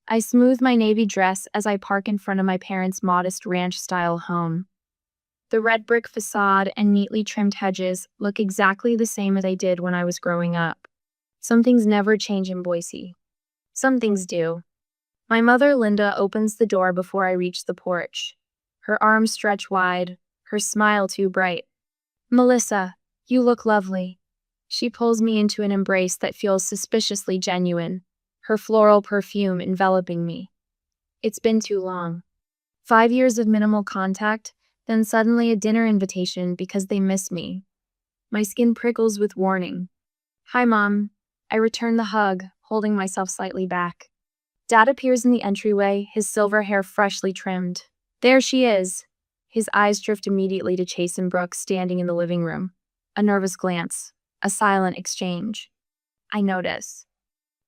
I smooth my navy dress as I park in front of my parents' modest ranch-style home. The red brick facade and neatly trimmed hedges look exactly the same as they did when I was growing up. Some things never change in Boise. Some things do. My mother, Linda, opens the door before I reach the porch. Her arms stretch wide, her smile too bright. "Melissa, you look lovely." She pulls me into an embrace that feels suspiciously genuine, her floral perfume enveloping me. It's been too long. 5 years of minimal contact, then suddenly a dinner invitation because they miss me. My skin prickles with warning. "Hi, Mom." I return the hug, holding myself slightly back. Dad appears in the entryway, his silver hair freshly trimmed. There she is. His eyes drift immediately to Chase and Brooke standing in the living room. A nervous glance. A silent exchange. I notice.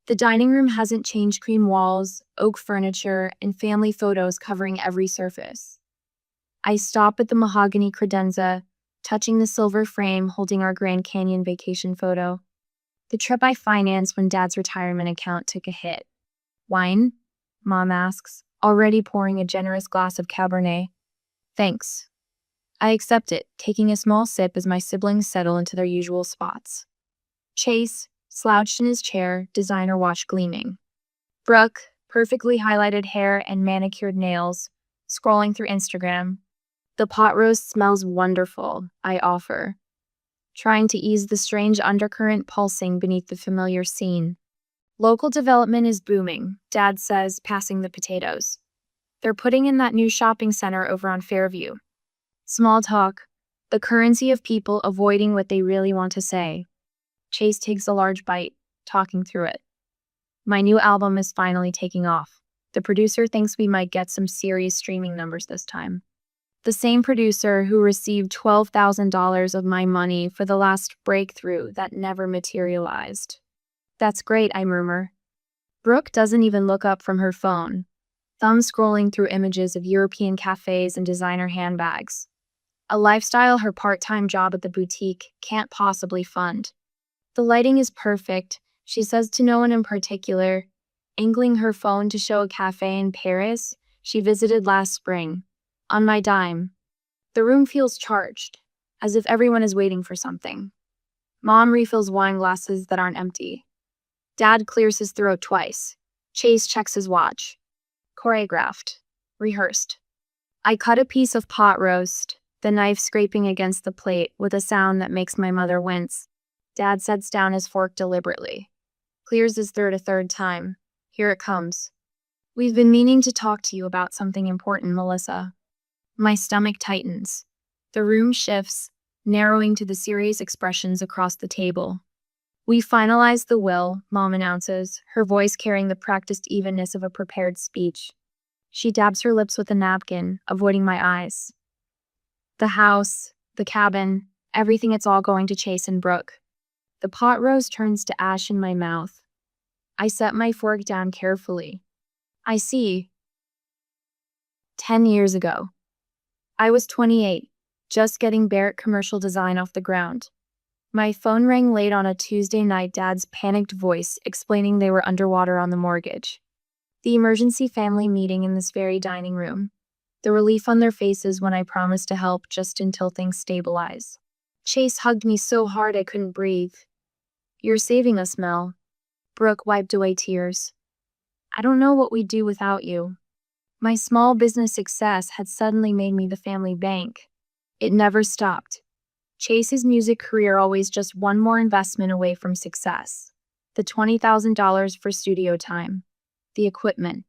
The dining room hasn't changed: cream walls, oak furniture, and family photos covering every surface. I stop at the mahogany credenza, touching the silver frame holding our Grand Canyon vacation photo. The trip I financed when Dad's retirement account took a hit. "Wine?" Mom asks, already pouring a generous glass of Cabernet. "Thanks." I accept it, taking a small sip as my siblings settle into their usual spots. Chase, slouched in his chair, designer watch gleaming. Brooke, perfectly highlighted hair and manicured nails, scrolling through Instagram. The pot roast smells wonderful, I offer, trying to ease the strange undercurrent pulsing beneath the familiar scene. "Local development is booming," Dad says, passing the potatoes. "They're putting in that new shopping center over on Fairview." Small talk, the currency of people avoiding what they really want to say. Chase takes a large bite, talking through it. "My new album is finally taking off. The producer thinks we might get some serious streaming numbers this time." The same producer who received $12,000 of my money for the last breakthrough that never materialized. "That's great," I murmur. Brooke doesn't even look up from her phone, thumb scrolling through images of European cafes and designer handbags. A lifestyle her part-time job at the boutique can't possibly fund. The lighting is perfect, she says to no one in particular, angling her phone to show a cafe in Paris she visited last spring. On my dime. The room feels charged, as if everyone is waiting for something. Mom refills wine glasses that aren't empty. Dad clears his throat twice. Chase checks his watch. Choreographed. Rehearsed. I cut a piece of pot roast, the knife scraping against the plate with a sound that makes my mother wince. Dad sets down his fork deliberately. Clears his throat a third time. Here it comes. "We've been meaning to talk to you about something important, Melissa." My stomach tightens. The room shifts, narrowing to the serious expressions across the table. "We finalized the will," Mom announces, her voice carrying the practiced evenness of a prepared speech. She dabs her lips with a napkin, avoiding my eyes. "The house, the cabin, everything, it's all going to Chase and Brooke." The pot roast turns to ash in my mouth. I set my fork down carefully. "I see." 10 years ago. I was 28, just getting Barrett Commercial Design off the ground. My phone rang late on a Tuesday night, Dad's panicked voice explaining they were underwater on the mortgage. The emergency family meeting in this very dining room. The relief on their faces when I promised to help just until things stabilize. Chase hugged me so hard I couldn't breathe. "You're saving us, Mel." Brooke wiped away tears. "I don't know what we'd do without you." My small business success had suddenly made me the family bank. It never stopped. Chase's music career always just one more investment away from success. The $20,000 for studio time. The equipment.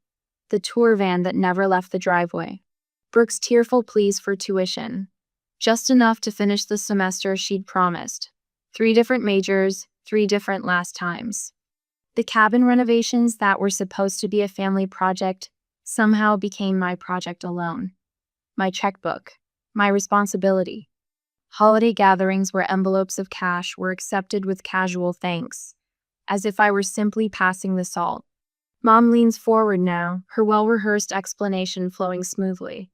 The tour van that never left the driveway. Brooke's tearful pleas for tuition. Just enough to finish the semester she'd promised. 3 different majors, 3 different last times. The cabin renovations that were supposed to be a family project somehow became my project alone. My checkbook. My responsibility. Holiday gatherings where envelopes of cash were accepted with casual thanks, as if I were simply passing the salt. Mom leans forward now, her well-rehearsed explanation flowing smoothly.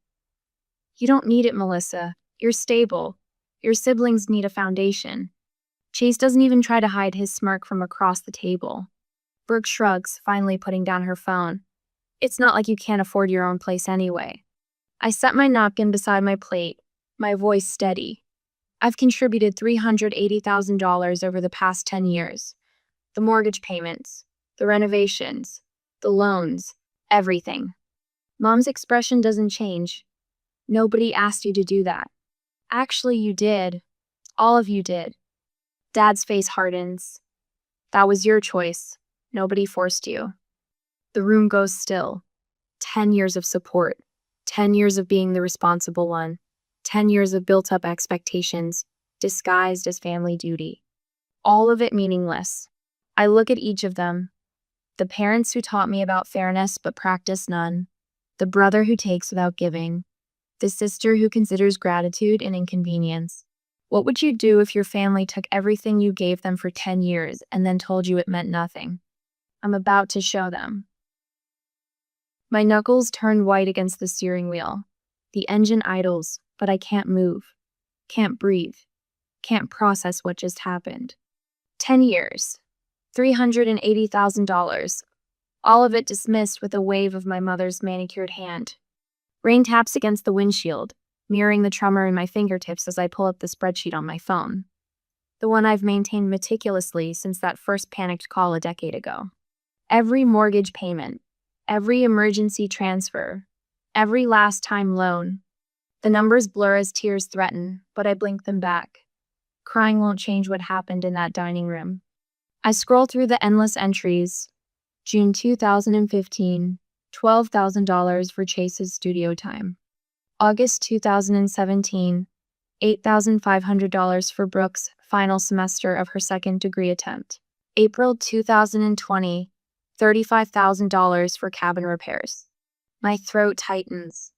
"You don't need it, Melissa. You're stable. Your siblings need a foundation." Chase doesn't even try to hide his smirk from across the table. Brooke shrugs, finally putting down her phone. It's not like you can't afford your own place anyway. I set my napkin beside my plate, my voice steady. I've contributed $380,000 over the past 10 years. The mortgage payments, the renovations, the loans, everything. Mom's expression doesn't change. Nobody asked you to do that. Actually, you did. All of you did. Dad's face hardens. That was your choice. Nobody forced you. The room goes still. 10 years of support. 10 years of being the responsible one. 10 years of built-up expectations, disguised as family duty. All of it meaningless. I look at each of them. The parents who taught me about fairness but practice none. The brother who takes without giving. The sister who considers gratitude an inconvenience. What would you do if your family took everything you gave them for 10 years and then told you it meant nothing? I'm about to show them. My knuckles turn white against the steering wheel. The engine idles, but I can't move. Can't breathe. Can't process what just happened. 10 years. $380,000. All of it dismissed with a wave of my mother's manicured hand. Rain taps against the windshield, mirroring the tremor in my fingertips as I pull up the spreadsheet on my phone. The one I've maintained meticulously since that first panicked call a decade ago. Every mortgage payment, every emergency transfer, every last-time loan. The numbers blur as tears threaten, but I blink them back. Crying won't change what happened in that dining room. I scroll through the endless entries. June 2015, $12,000 for Chase's studio time. August 2017, $8,500 for Brooke's final semester of her second degree attempt. April 2020, $35,000 for cabin repairs. My throat tightens.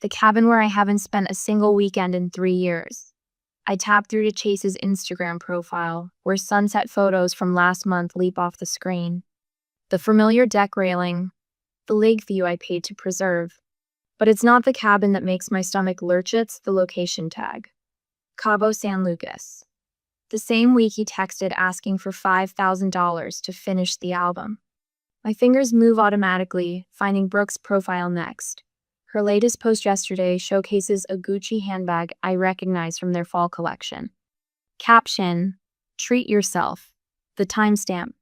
The cabin where I haven't spent a single weekend in 3 years. I tap through to Chase's Instagram profile, where sunset photos from last month leap off the screen. The familiar deck railing, the lake view I paid to preserve. But it's not the cabin that makes my stomach lurch, it's the location tag. Cabo San Lucas. The same week he texted asking for $5,000 to finish the album. My fingers move automatically, finding Brooke's profile next. Her latest post yesterday showcases a Gucci handbag I recognize from their fall collection. Caption, treat yourself. The timestamp,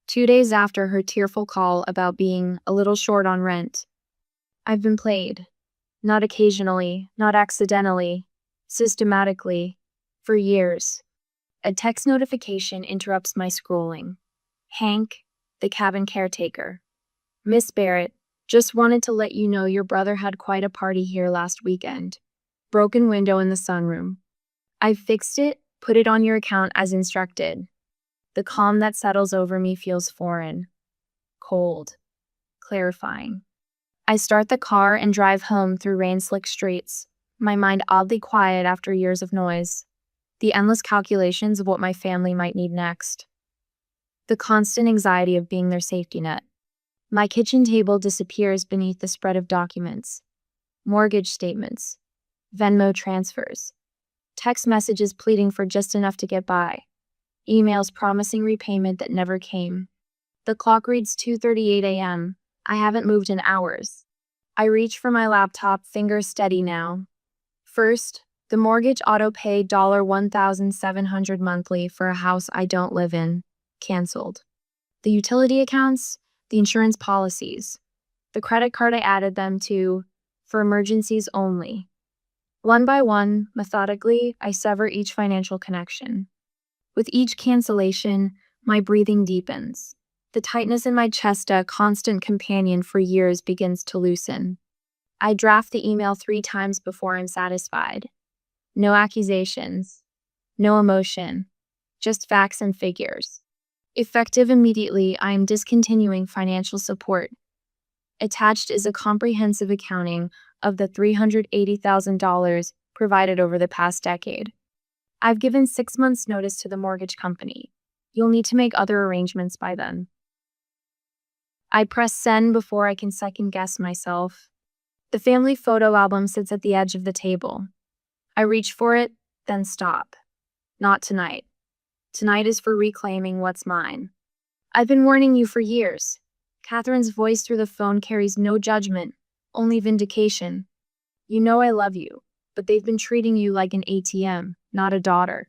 2 days after her tearful call about being a little short on rent. I've been played. Not occasionally, not accidentally, systematically, for years. A text notification interrupts my scrolling. Hank, the cabin caretaker. Miss Barrett, just wanted to let you know your brother had quite a party here last weekend. Broken window in the sunroom. I've fixed it, put it on your account as instructed. The calm that settles over me feels foreign. Cold. Clarifying. I start the car and drive home through rain-slick streets, my mind oddly quiet after years of noise. The endless calculations of what my family might need next. The constant anxiety of being their safety net. My kitchen table disappears beneath the spread of documents. Mortgage statements. Venmo transfers. Text messages pleading for just enough to get by. Emails promising repayment that never came. The clock reads 2:38 a.m. I haven't moved in hours. I reach for my laptop, fingers steady now. First, the mortgage auto-pay $1,700 monthly for a house I don't live in. Canceled. The utility accounts, the insurance policies, the credit card I added them to, for emergencies only. One by one, methodically, I sever each financial connection. With each cancellation, my breathing deepens. The tightness in my chest, a constant companion for years, begins to loosen. I draft the email 3 times before I'm satisfied. No accusations, no emotion, just facts and figures. Effective immediately, I am discontinuing financial support. Attached is a comprehensive accounting of the $380,000 provided over the past decade. I've given 6 months' notice to the mortgage company. You'll need to make other arrangements by then. I press send before I can second-guess myself. The family photo album sits at the edge of the table. I reach for it, then stop. Not tonight. Tonight is for reclaiming what's mine. I've been warning you for years. Catherine's voice through the phone carries no judgment, only vindication. You know I love you, but they've been treating you like an ATM, not a daughter.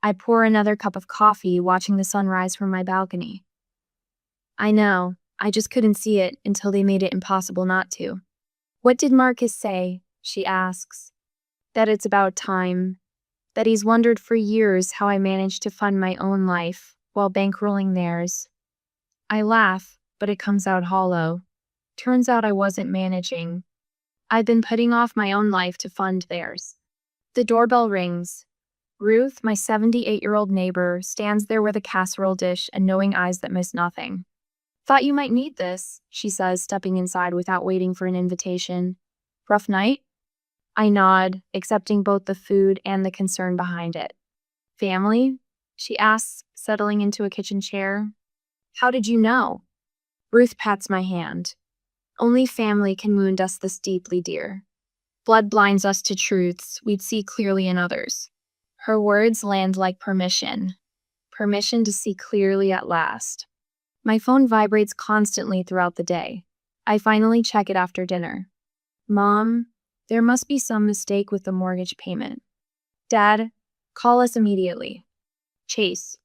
I pour another cup of coffee, watching the sun rise from my balcony. I know, I just couldn't see it until they made it impossible not to. What did Marcus say? She asks. That it's about time. That he's wondered for years how I managed to fund my own life while bankrolling theirs. I laugh, but it comes out hollow. Turns out I wasn't managing. I've been putting off my own life to fund theirs. The doorbell rings. Ruth, my 78-year-old neighbor, stands there with a casserole dish and knowing eyes that miss nothing. Thought you might need this, she says, stepping inside without waiting for an invitation. Rough night? I nod, accepting both the food and the concern behind it. Family? She asks, settling into a kitchen chair. How did you know? Ruth pats my hand. Only family can wound us this deeply, dear. Blood blinds us to truths we'd see clearly in others. Her words land like permission. Permission to see clearly at last. My phone vibrates constantly throughout the day. I finally check it after dinner. Mom, there must be some mistake with the mortgage payment. Dad, call us immediately. Chase.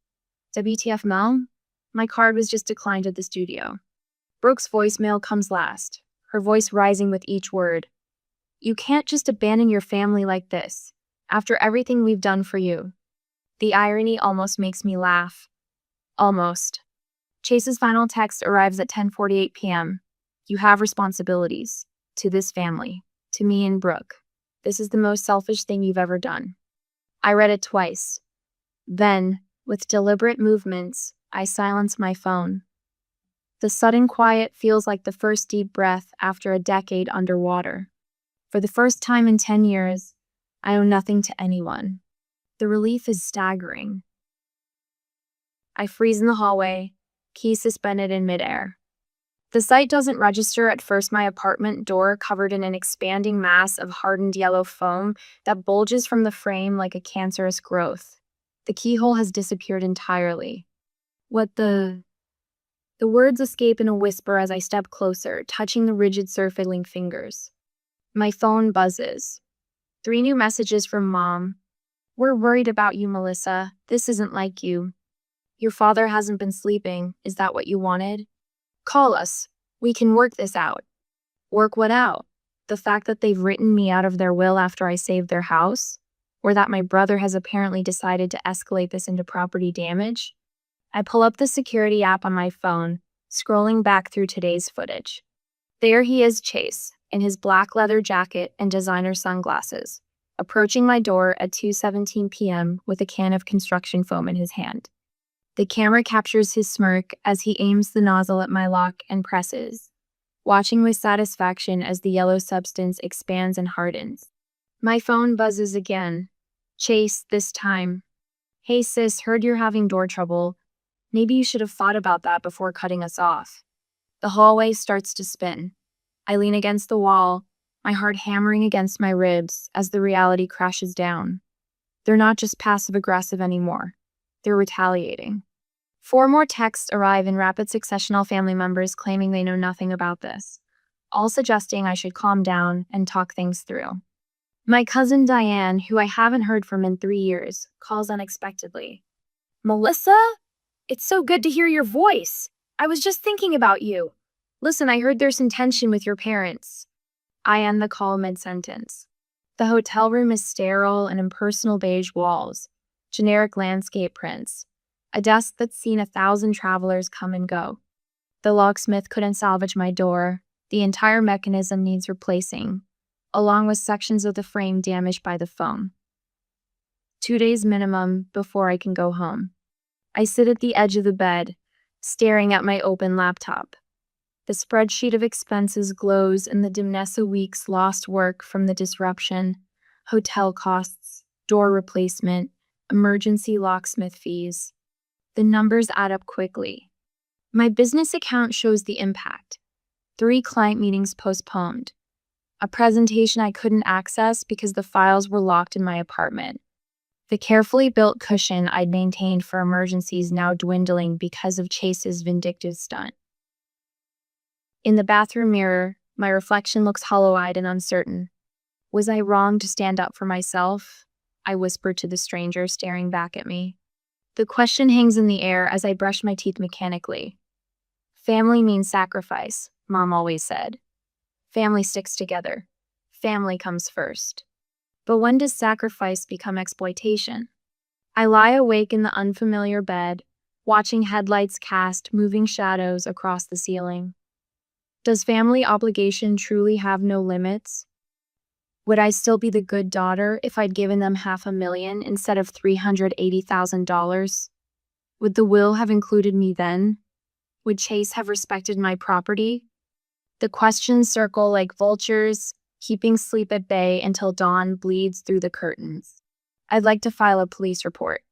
WTF, Mom? My card was just declined at the studio. Brooke's voicemail comes last, her voice rising with each word. You can't just abandon your family like this, after everything we've done for you. The irony almost makes me laugh. Almost. Chase's final text arrives at 10:48 p.m. You have responsibilities. To this family. To me and Brooke. This is the most selfish thing you've ever done. I read it twice. Then, with deliberate movements, I silence my phone. The sudden quiet feels like the first deep breath after a decade underwater. For the first time in 10 years, I owe nothing to anyone. The relief is staggering. I freeze in the hallway, keys suspended in midair. The site doesn't register at first. My apartment door covered in an expanding mass of hardened yellow foam that bulges from the frame like a cancerous growth. The keyhole has disappeared entirely. What the... The words escape in a whisper as I step closer, touching the rigid surfacing fingers. My phone buzzes. 3 new messages from Mom. We're worried about you, Melissa. This isn't like you. Your father hasn't been sleeping. Is that what you wanted? Call us. We can work this out. Work what out? The fact that they've written me out of their will after I saved their house? Or that my brother has apparently decided to escalate this into property damage? I pull up the security app on my phone, scrolling back through today's footage. There he is, Chase, in his black leather jacket and designer sunglasses, approaching my door at 2:17 p.m. with a can of construction foam in his hand. The camera captures his smirk as he aims the nozzle at my lock and presses, watching with satisfaction as the yellow substance expands and hardens. My phone buzzes again. Chase, this time. Hey sis, heard you're having door trouble. Maybe you should have thought about that before cutting us off. The hallway starts to spin. I lean against the wall, my heart hammering against my ribs as the reality crashes down. They're not just passive-aggressive anymore. They're retaliating. 4 more texts arrive in rapid succession, all family members claiming they know nothing about this, all suggesting I should calm down and talk things through. My cousin Diane, who I haven't heard from in 3 years, calls unexpectedly. Melissa? It's so good to hear your voice. I was just thinking about you. Listen, I heard there's some tension with your parents. I end the call mid-sentence. The hotel room is sterile and impersonal beige walls, generic landscape prints, a desk that's seen 1,000 travelers come and go. The locksmith couldn't salvage my door. The entire mechanism needs replacing, along with sections of the frame damaged by the foam. 2 days minimum before I can go home. I sit at the edge of the bed, staring at my open laptop. The spreadsheet of expenses glows in the dimness of weeks lost work from the disruption, hotel costs, door replacement, emergency locksmith fees. The numbers add up quickly. My business account shows the impact. 3 client meetings postponed. A presentation I couldn't access because the files were locked in my apartment. The carefully built cushion I'd maintained for emergencies now dwindling because of Chase's vindictive stunt. In the bathroom mirror, my reflection looks hollow-eyed and uncertain. Was I wrong to stand up for myself? I whispered to the stranger staring back at me. The question hangs in the air as I brush my teeth mechanically. Family means sacrifice, Mom always said. Family sticks together. Family comes first. But when does sacrifice become exploitation? I lie awake in the unfamiliar bed, watching headlights cast moving shadows across the ceiling. Does family obligation truly have no limits? Would I still be the good daughter if I'd given them $500,000 instead of $380,000? Would the will have included me then? Would Chase have respected my property? The questions circle like vultures, keeping sleep at bay until dawn bleeds through the curtains. I'd like to file a police report.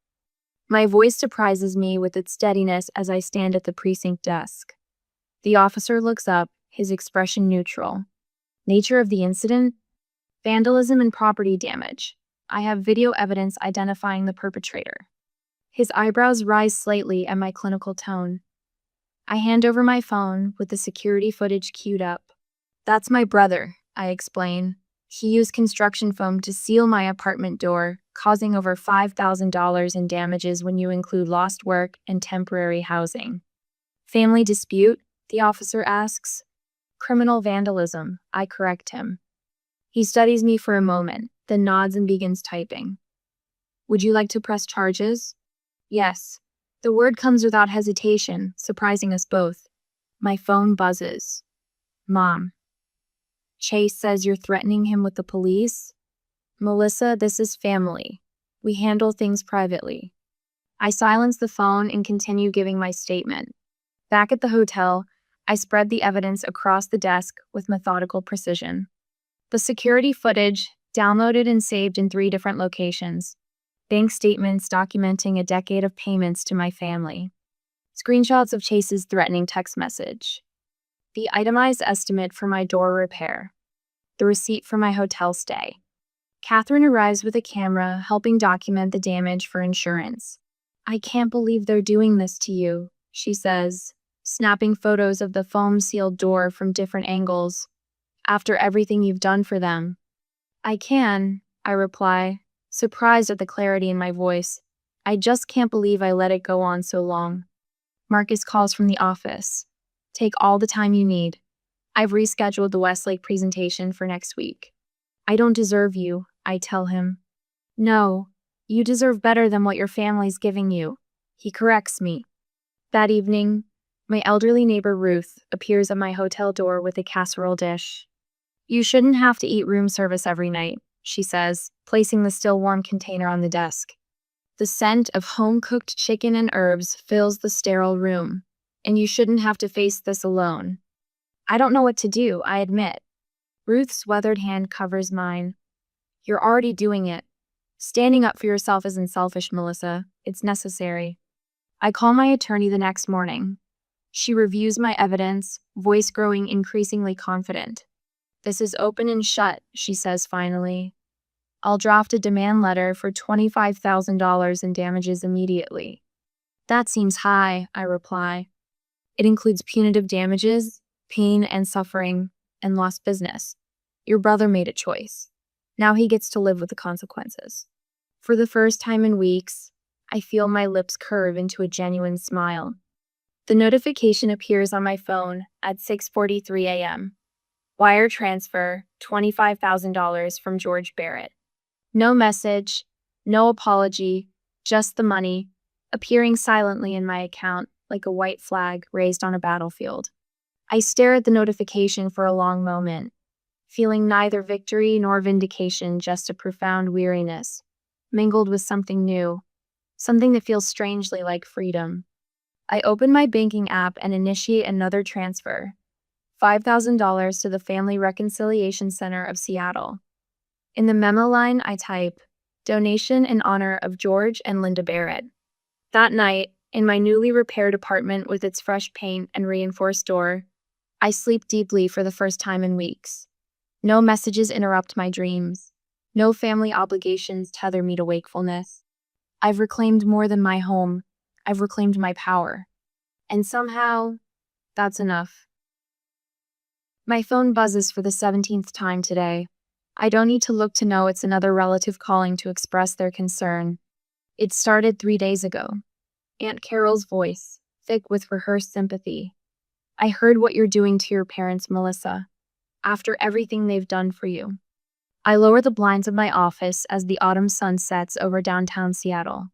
My voice surprises me with its steadiness as I stand at the precinct desk. The officer looks up, his expression neutral. Nature of the incident? Vandalism and property damage. I have video evidence identifying the perpetrator. His eyebrows rise slightly at my clinical tone. I hand over my phone with the security footage queued up. That's my brother, I explain. He used construction foam to seal my apartment door, causing over $5,000 in damages when you include lost work and temporary housing. Family dispute? The officer asks. Criminal vandalism, I correct him. He studies me for a moment, then nods and begins typing. Would you like to press charges? Yes. The word comes without hesitation, surprising us both. My phone buzzes. Mom. Chase says you're threatening him with the police? Melissa, this is family. We handle things privately. I silence the phone and continue giving my statement. Back at the hotel, I spread the evidence across the desk with methodical precision. The security footage, downloaded and saved in 3 different locations. Bank statements documenting a decade of payments to my family. Screenshots of Chase's threatening text message. The itemized estimate for my door repair. The receipt for my hotel stay. Catherine arrives with a camera, helping document the damage for insurance. I can't believe they're doing this to you, she says, snapping photos of the foam-sealed door from different angles. After everything you've done for them. I reply, surprised at the clarity in my voice. I just can't believe I let it go on so long. Marcus calls from the office. Take all the time you need. I've rescheduled the Westlake presentation for next week. I don't deserve you, I tell him. No, you deserve better than what your family's giving you. He corrects me. That evening, my elderly neighbor Ruth appears at my hotel door with a casserole dish. You shouldn't have to eat room service every night, she says, placing the still warm container on the desk. The scent of home-cooked chicken and herbs fills the sterile room, and you shouldn't have to face this alone. I don't know what to do, I admit. Ruth's weathered hand covers mine. You're already doing it. Standing up for yourself isn't selfish, Melissa. It's necessary. I call my attorney the next morning. She reviews my evidence, voice growing increasingly confident. This is open and shut, she says finally. I'll draft a demand letter for $25,000 in damages immediately. That seems high, I reply. It includes punitive damages, pain and suffering, and lost business. Your brother made a choice. Now he gets to live with the consequences. For the first time in weeks, I feel my lips curve into a genuine smile. The notification appears on my phone at 6:43 a.m. Wire transfer, $25,000 from George Barrett. No message, no apology, just the money, appearing silently in my account like a white flag raised on a battlefield. I stare at the notification for a long moment, feeling neither victory nor vindication, just a profound weariness, mingled with something new, something that feels strangely like freedom. I open my banking app and initiate another transfer. $5,000 to the Family Reconciliation Center of Seattle. In the memo line, I type, donation in honor of George and Linda Barrett. That night, in my newly repaired apartment with its fresh paint and reinforced door, I sleep deeply for the first time in weeks. No messages interrupt my dreams. No family obligations tether me to wakefulness. I've reclaimed more than my home. I've reclaimed my power. And somehow, that's enough. My phone buzzes for the 17th time today. I don't need to look to know it's another relative calling to express their concern. It started 3 days ago. Aunt Carol's voice, thick with rehearsed sympathy. I heard what you're doing to your parents, Melissa, after everything they've done for you. I lower the blinds of my office as the autumn sun sets over downtown Seattle.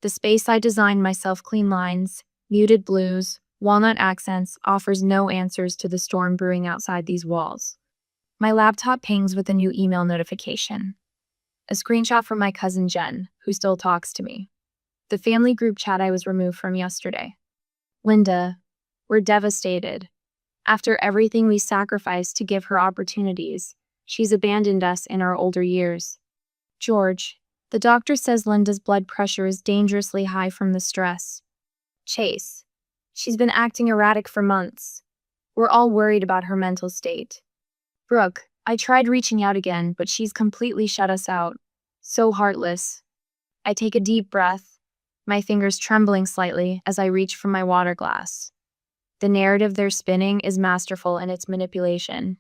The space I designed myself, clean lines, muted blues, walnut accents, offers no answers to the storm brewing outside these walls. My laptop pings with a new email notification. A screenshot from my cousin Jen, who still talks to me. The family group chat I was removed from yesterday. Linda, we're devastated. After everything we sacrificed to give her opportunities, she's abandoned us in our older years. George, the doctor says Linda's blood pressure is dangerously high from the stress. Chase, she's been acting erratic for months. We're all worried about her mental state. Brooke, I tried reaching out again, but she's completely shut us out. So heartless. I take a deep breath, my fingers trembling slightly as I reach for my water glass. The narrative they're spinning is masterful in its manipulation.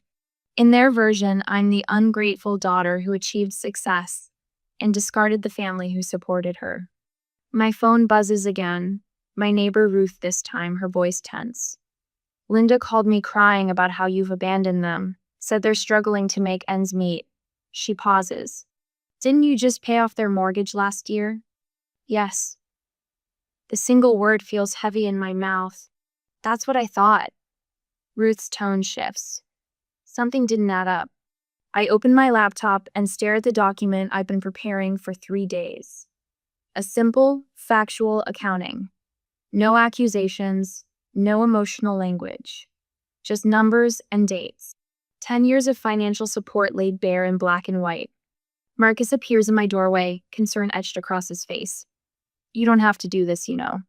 In their version, I'm the ungrateful daughter who achieved success and discarded the family who supported her. My phone buzzes again. My neighbor Ruth this time, her voice tense. Linda called me crying about how you've abandoned them, said they're struggling to make ends meet. She pauses. Didn't you just pay off their mortgage last year? Yes. The single word feels heavy in my mouth. That's what I thought. Ruth's tone shifts. Something didn't add up. I open my laptop and stare at the document I've been preparing for 3 days. A simple, factual accounting. No accusations, no emotional language. Just numbers and dates. 10 years of financial support laid bare in black and white. Marcus appears in my doorway, concern etched across his face. You don't have to do this, you know.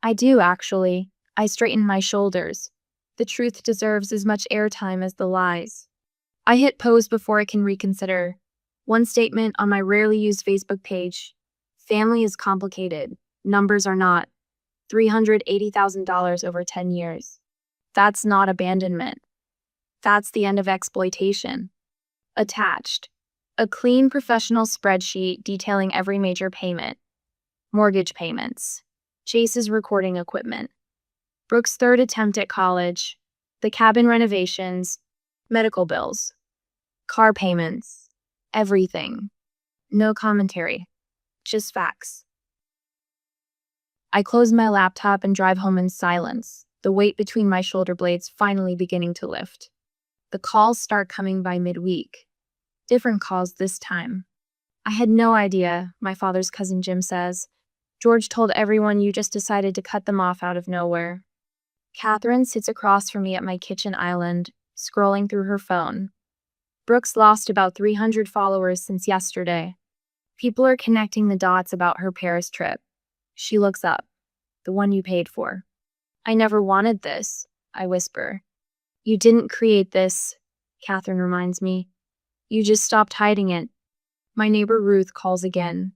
I do, actually. I straighten my shoulders. The truth deserves as much airtime as the lies. I hit pause before I can reconsider. One statement on my rarely used Facebook page. Family is complicated. Numbers are not. $380,000 over 10 years. That's not abandonment. That's the end of exploitation. Attached. A clean professional spreadsheet detailing every major payment. Mortgage payments. Chase's recording equipment. Brooke's third attempt at college. The cabin renovations. Medical bills. Car payments. Everything. No commentary. Just facts. I close my laptop and drive home in silence, the weight between my shoulder blades finally beginning to lift. The calls start coming by midweek. Different calls this time. I had no idea, my father's cousin Jim says. George told everyone you just decided to cut them off out of nowhere. Catherine sits across from me at my kitchen island, scrolling through her phone. Brooke's lost about 300 followers since yesterday. People are connecting the dots about her Paris trip. She looks up. The one you paid for. I never wanted this, I whisper. You didn't create this, Catherine reminds me. You just stopped hiding it. My neighbor Ruth calls again.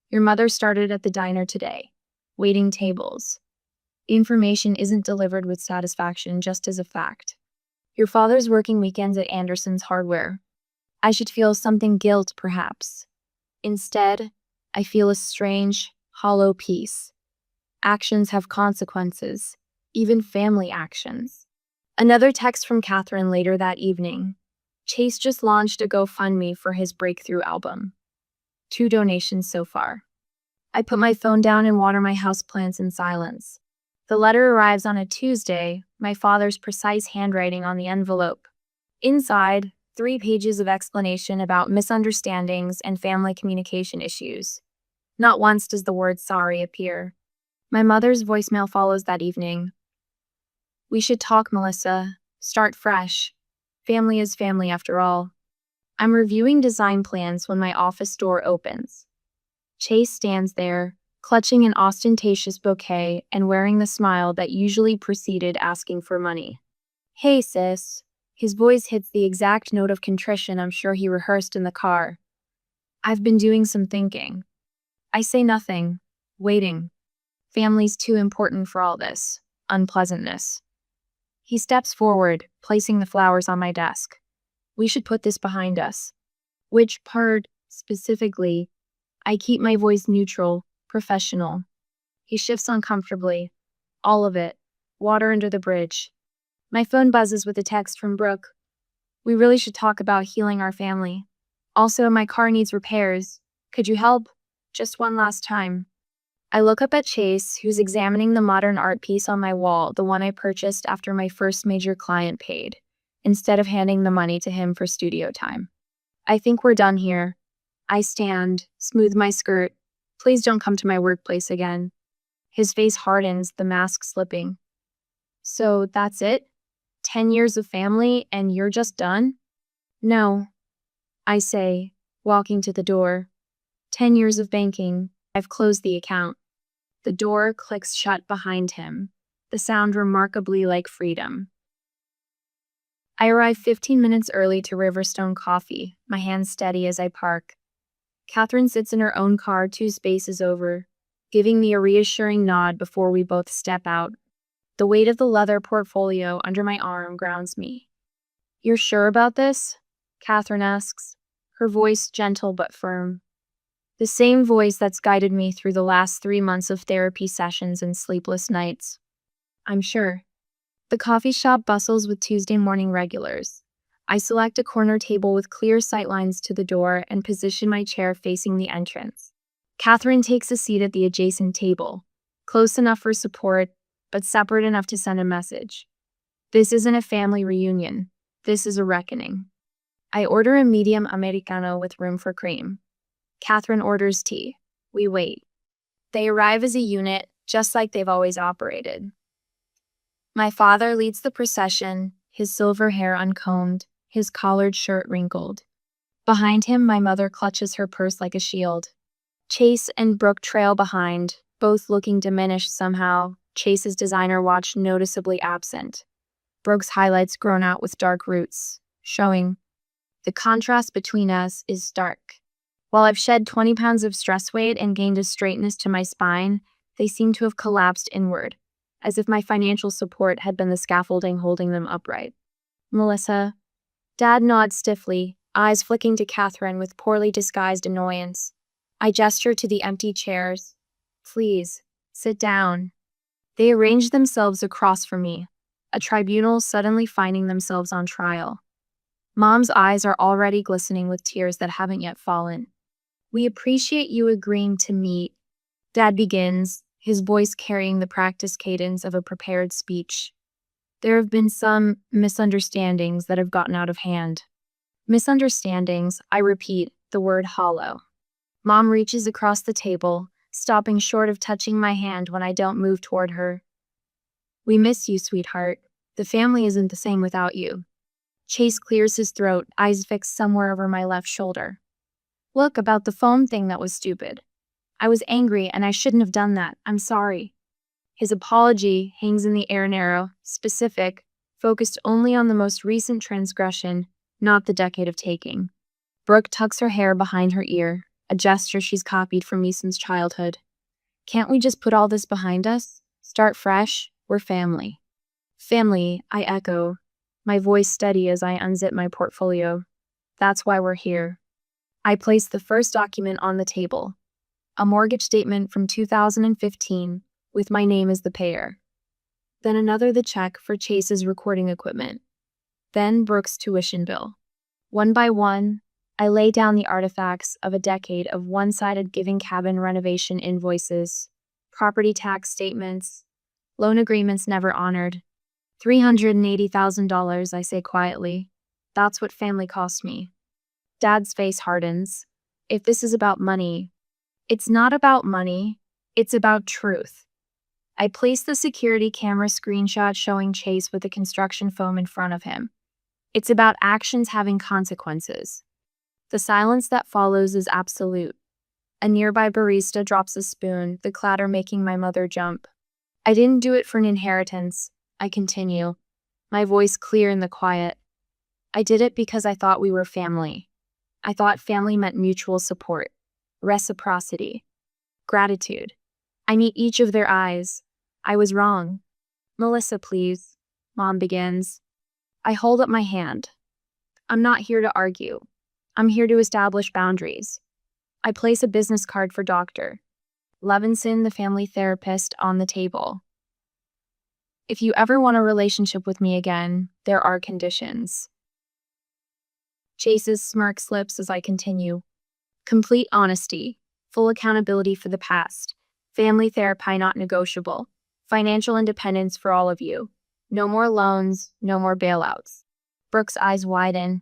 Your mother started at the diner today, waiting tables. Information isn't delivered with satisfaction, just as a fact. Your father's working weekends at Anderson's Hardware. I should feel something guilt, perhaps. Instead, I feel a strange, hollow peace. Actions have consequences, even family actions. Another text from Catherine later that evening. Chase just launched a GoFundMe for his breakthrough album. 2 donations so far. I put my phone down and water my houseplants in silence. The letter arrives on a Tuesday, my father's precise handwriting on the envelope. Inside, 3 pages of explanation about misunderstandings and family communication issues. Not once does the word sorry appear. My mother's voicemail follows that evening. We should talk, Melissa. Start fresh. Family is family after all. I'm reviewing design plans when my office door opens. Chase stands there, clutching an ostentatious bouquet and wearing the smile that usually preceded asking for money. Hey, sis. His voice hits the exact note of contrition I'm sure he rehearsed in the car. I've been doing some thinking. I say nothing, waiting. Family's too important for all this unpleasantness. He steps forward, placing the flowers on my desk. We should put this behind us. Which part, specifically? I keep my voice neutral, professional. He shifts uncomfortably. All of it. Water under the bridge. My phone buzzes with a text from Brooke. We really should talk about healing our family. Also, my car needs repairs. Could you help? Just one last time. I look up at Chase, who's examining the modern art piece on my wall, the one I purchased after my first major client paid, instead of handing the money to him for studio time. I think we're done here. I stand, smooth my skirt. Please don't come to my workplace again. His face hardens, the mask slipping. So that's it? 10 years of family and you're just done? No, I say, walking to the door. 10 years of banking. I've closed the account. The door clicks shut behind him, the sound remarkably like freedom. I arrive 15 minutes early to Riverstone Coffee, my hands steady as I park. Catherine sits in her own car 2 spaces over, giving me a reassuring nod before we both step out. The weight of the leather portfolio under my arm grounds me. You're sure about this? Catherine asks, her voice gentle but firm. The same voice that's guided me through the last 3 months of therapy sessions and sleepless nights. I'm sure. The coffee shop bustles with Tuesday morning regulars. I select a corner table with clear sightlines to the door and position my chair facing the entrance. Catherine takes a seat at the adjacent table, close enough for support, but separate enough to send a message. This isn't a family reunion. This is a reckoning. I order a medium Americano with room for cream. Catherine orders tea. We wait. They arrive as a unit, just like they've always operated. My father leads the procession, his silver hair uncombed, his collared shirt wrinkled. Behind him, my mother clutches her purse like a shield. Chase and Brooke trail behind, both looking diminished somehow, Chase's designer watch noticeably absent. Brooke's highlights grown out with dark roots, showing. The contrast between us is stark. While I've shed 20 pounds of stress weight and gained a straightness to my spine, they seem to have collapsed inward, as if my financial support had been the scaffolding holding them upright. Melissa. Dad nods stiffly, eyes flicking to Catherine with poorly disguised annoyance. I gesture to the empty chairs. Please, sit down. They arrange themselves across from me, a tribunal suddenly finding themselves on trial. Mom's eyes are already glistening with tears that haven't yet fallen. We appreciate you agreeing to meet. Dad begins, his voice carrying the practiced cadence of a prepared speech. There have been some misunderstandings that have gotten out of hand. Misunderstandings, I repeat, the word hollow. Mom reaches across the table, stopping short of touching my hand when I don't move toward her. We miss you, sweetheart. The family isn't the same without you. Chase clears his throat, eyes fixed somewhere over my left shoulder. Look, about the phone thing, that was stupid. I was angry and I shouldn't have done that. I'm sorry. His apology hangs in the air, narrow, specific, focused only on the most recent transgression, not the decade of taking. Brooke tucks her hair behind her ear, a gesture she's copied from me since childhood. Can't we just put all this behind us? Start fresh? We're family. Family, I echo, my voice steady as I unzip my portfolio. That's why we're here. I place the first document on the table, a mortgage statement from 2015 with my name as the payer. Then another, the check for Chase's recording equipment. Then Brooke's tuition bill. One by one, I lay down the artifacts of a decade of one-sided giving cabin renovation invoices, property tax statements, loan agreements never honored. $380,000, I say quietly. That's what family cost me. Dad's face hardens. If this is about money, it's not about money, it's about truth. I place the security camera screenshot showing Chase with the construction foam in front of him. It's about actions having consequences. The silence that follows is absolute. A nearby barista drops a spoon, the clatter making my mother jump. I didn't do it for an inheritance, I continue, my voice clear in the quiet. I did it because I thought we were family. I thought family meant mutual support, reciprocity, gratitude. I meet each of their eyes. I was wrong. Melissa, please. Mom begins. I hold up my hand. I'm not here to argue. I'm here to establish boundaries. I place a business card for Dr. Levinson, the family therapist, on the table. If you ever want a relationship with me again, there are conditions. Chase's smirk slips as I continue. Complete honesty, full accountability for the past, family therapy not negotiable, financial independence for all of you. No more loans, no more bailouts. Brooke's eyes widen.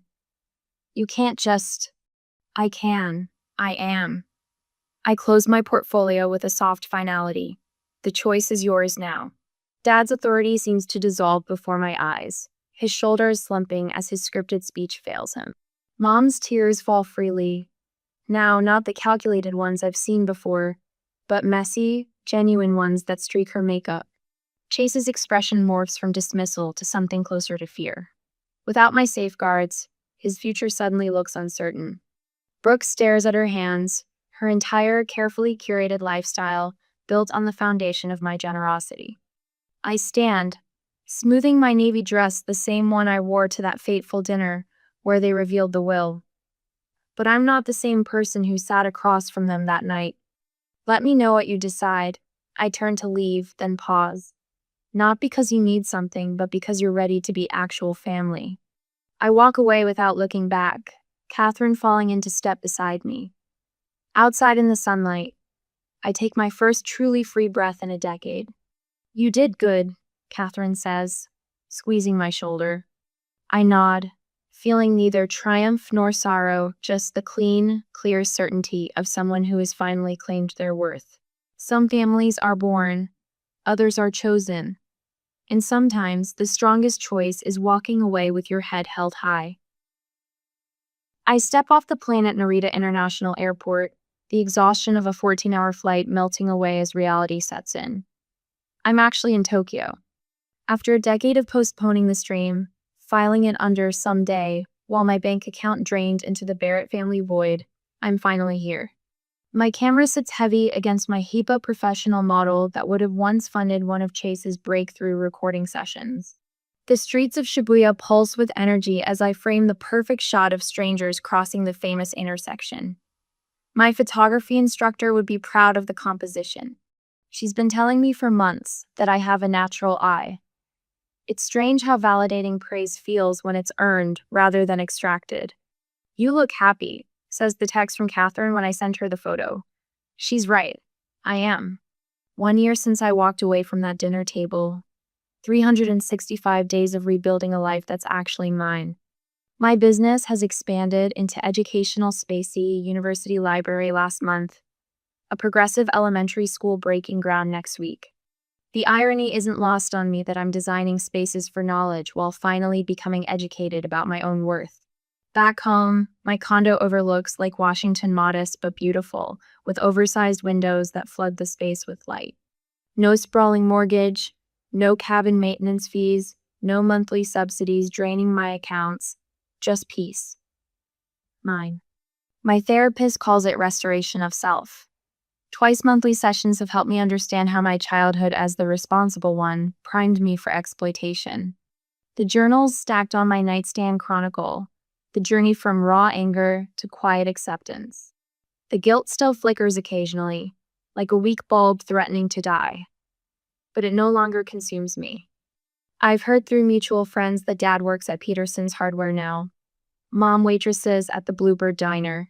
You can't just. I can. I am. I close my portfolio with a soft finality. The choice is yours now. Dad's authority seems to dissolve before my eyes, his shoulders slumping as his scripted speech fails him. Mom's tears fall freely. Now, not the calculated ones I've seen before, but messy, genuine ones that streak her makeup. Chase's expression morphs from dismissal to something closer to fear. Without my safeguards, his future suddenly looks uncertain. Brooke stares at her hands, her entire carefully curated lifestyle built on the foundation of my generosity. I stand, smoothing my navy dress, the same one I wore to that fateful dinner where they revealed the will. But I'm not the same person who sat across from them that night. Let me know what you decide. I turn to leave, then pause. Not because you need something, but because you're ready to be actual family. I walk away without looking back, Catherine falling into step beside me. Outside in the sunlight, I take my first truly free breath in a decade. You did good, Catherine says, squeezing my shoulder. I nod, feeling neither triumph nor sorrow, just the clean, clear certainty of someone who has finally claimed their worth. Some families are born, others are chosen. And sometimes the strongest choice is walking away with your head held high. I step off the plane at Narita International Airport, the exhaustion of a 14-hour flight melting away as reality sets in. I'm actually in Tokyo. After a decade of postponing this dream, filing it under someday, while my bank account drained into the Barrett family void, I'm finally here. My camera sits heavy against my HEPA professional model that would have once funded one of Chase's breakthrough recording sessions. The streets of Shibuya pulse with energy as I frame the perfect shot of strangers crossing the famous intersection. My photography instructor would be proud of the composition. She's been telling me for months that I have a natural eye. It's strange how validating praise feels when it's earned rather than extracted. You look happy, says the text from Catherine when I sent her the photo. She's right. I am. 1 year since I walked away from that dinner table. 365 days of rebuilding a life that's actually mine. My business has expanded into educational spacey university library last month, a progressive elementary school breaking ground next week. The irony isn't lost on me that I'm designing spaces for knowledge while finally becoming educated about my own worth. Back home, my condo overlooks Lake Washington, modest but beautiful, with oversized windows that flood the space with light. No sprawling mortgage, no cabin maintenance fees, no monthly subsidies draining my accounts, just peace. Mine. My therapist calls it restoration of self. Twice monthly sessions have helped me understand how my childhood as the responsible one primed me for exploitation. The journals stacked on my nightstand chronicle the journey from raw anger to quiet acceptance. The guilt still flickers occasionally, like a weak bulb threatening to die. But it no longer consumes me. I've heard through mutual friends that Dad works at Peterson's Hardware now. Mom waitresses at the Bluebird Diner.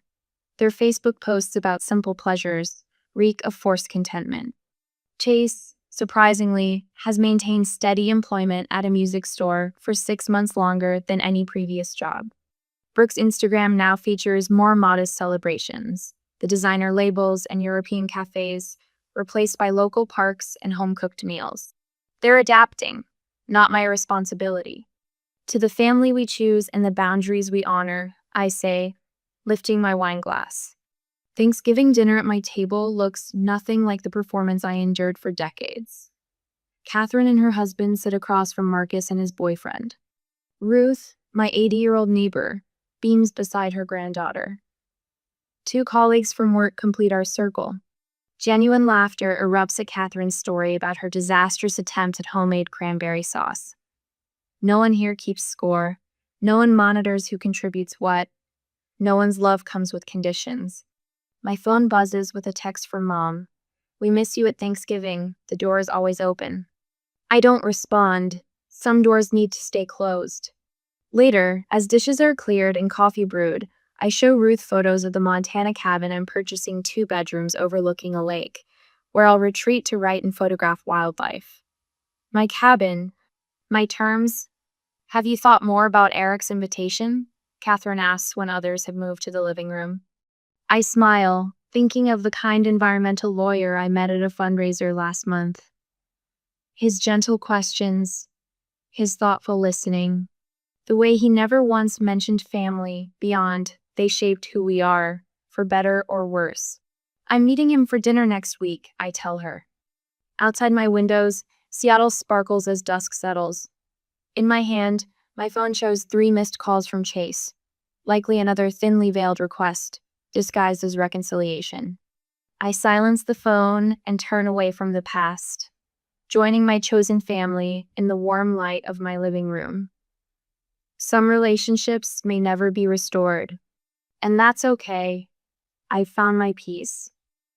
Their Facebook posts about simple pleasures reek of forced contentment. Chase, surprisingly, has maintained steady employment at a music store for 6 months longer than any previous job. Brooke's Instagram now features more modest celebrations, the designer labels and European cafes, replaced by local parks and home-cooked meals. They're adapting, not my responsibility. To the family we choose and the boundaries we honor, I say, lifting my wine glass. Thanksgiving dinner at my table looks nothing like the performance I endured for decades. Catherine and her husband sit across from Marcus and his boyfriend. Ruth, my 80-year-old neighbor, beams beside her granddaughter. 2 colleagues from work complete our circle. Genuine laughter erupts at Catherine's story about her disastrous attempt at homemade cranberry sauce. No one here keeps score. No one monitors who contributes what. No one's love comes with conditions. My phone buzzes with a text from Mom. We miss you at Thanksgiving. The door is always open. I don't respond. Some doors need to stay closed. Later, as dishes are cleared and coffee brewed, I show Ruth photos of the Montana cabin I'm purchasing 2 bedrooms overlooking a lake, where I'll retreat to write and photograph wildlife. My cabin, my terms. Have you thought more about Eric's invitation? Catherine asks when others have moved to the living room. I smile, thinking of the kind environmental lawyer I met at a fundraiser last month. His gentle questions, his thoughtful listening, the way he never once mentioned family beyond they shaped who we are, for better or worse. I'm meeting him for dinner next week, I tell her. Outside my windows, Seattle sparkles as dusk settles. In my hand, my phone shows 3 missed calls from Chase, likely another thinly veiled request, disguised as reconciliation. I silence the phone and turn away from the past, joining my chosen family in the warm light of my living room. Some relationships may never be restored, and that's okay. I've found my peace.